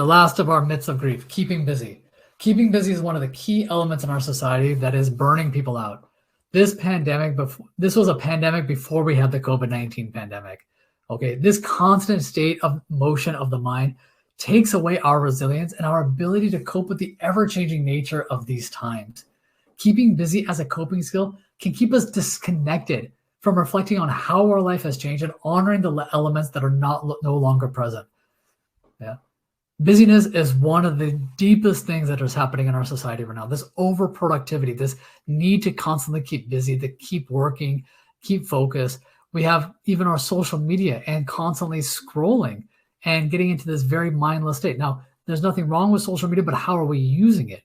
last of our myths of grief, keeping busy. Keeping busy is one of the key elements in our society that is burning people out. This was a pandemic before we had the COVID-19 pandemic. Okay, this constant state of motion of the mind takes away our resilience and our ability to cope with the ever-changing nature of these times. Keeping busy as a coping skill can keep us disconnected from reflecting on how our life has changed and honoring the elements that are no longer present. Yeah. Busyness is one of the deepest things that is happening in our society right now. This overproductivity, this need to constantly keep busy, to keep working, keep focused. We have even our social media and constantly scrolling and getting into this very mindless state. Now, there's nothing wrong with social media, but how are we using it?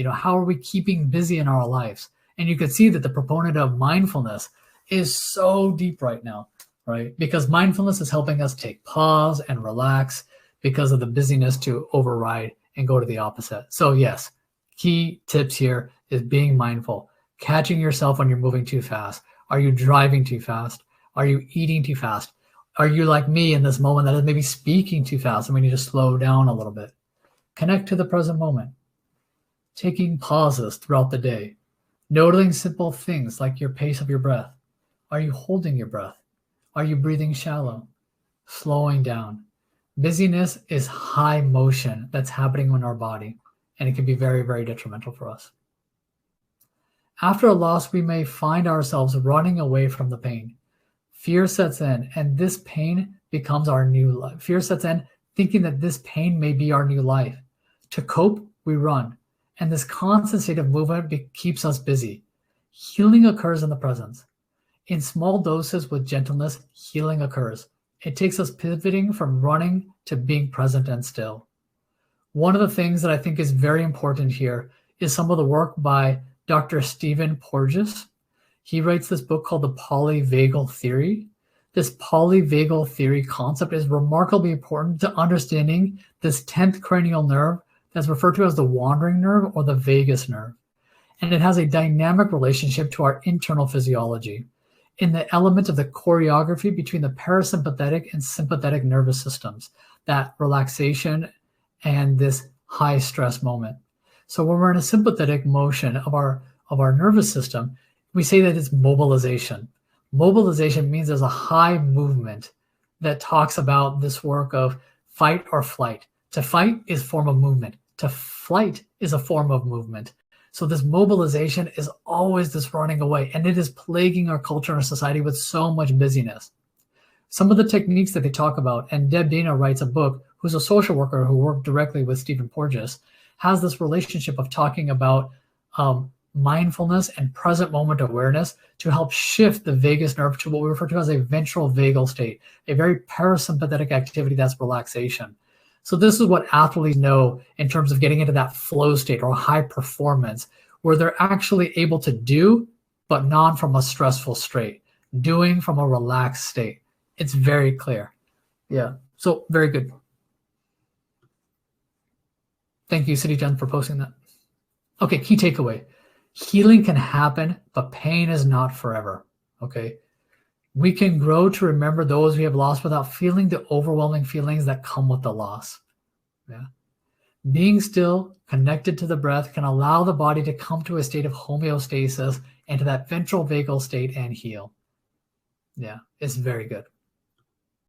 How are we keeping busy in our lives? And you can see that the proponent of mindfulness is so deep right now, right? Because mindfulness is helping us take pause and relax because of the busyness to override and go to the opposite. So yes, key tips here is being mindful, catching yourself when you're moving too fast. Are you driving too fast? Are you eating too fast? Are you like me in this moment that is maybe speaking too fast and we need to slow down a little bit? Connect to the present moment. Taking pauses throughout the day. Noticing simple things like your pace of your breath. Are you holding your breath? Are you breathing shallow? Slowing down. Busyness is high motion that's happening in our body, and it can be very, very detrimental for us. After a loss, we may find ourselves running away from the pain. Fear sets in, and this pain becomes our new life. Fear sets in, thinking that this pain may be our new life. To cope, we run, and this constant state of movement keeps us busy. Healing occurs in the presence. In small doses with gentleness, healing occurs. It takes us pivoting from running to being present and still. One of the things that I think is very important here is some of the work by Dr. Stephen Porges. He writes this book called the polyvagal theory. This polyvagal theory concept is remarkably important to understanding this 10th cranial nerve that's referred to as the wandering nerve or the vagus nerve. And it has a dynamic relationship to our internal physiology in the element of the choreography between the parasympathetic and sympathetic nervous systems, that relaxation and this high stress moment. So when we're in a sympathetic motion of our nervous system, we say that it's mobilization. Mobilization means there's a high movement that talks about this work of fight or flight. To fight is a form of movement. To flight is a form of movement. So this mobilization is always this running away, and it is plaguing our culture and our society with so much busyness. Some of the techniques that they talk about, and Deb Dana writes a book, who's a social worker who worked directly with Stephen Porges, has this relationship of talking about mindfulness and present moment awareness to help shift the vagus nerve to what we refer to as a ventral vagal state, a very parasympathetic activity that's relaxation. So this is what athletes know in terms of getting into that flow state or high performance, where they're actually able to do, but not from a stressful state, doing from a relaxed state. It's very clear. Yeah, so very good. Thank you, City Jen, for posting that. Okay, key takeaway. Healing can happen, but pain is not forever, okay? We can grow to remember those we have lost without feeling the overwhelming feelings that come with the loss. Yeah. Being still, connected to the breath, can allow the body to come to a state of homeostasis and to that ventral vagal state and heal. Yeah, it's very good.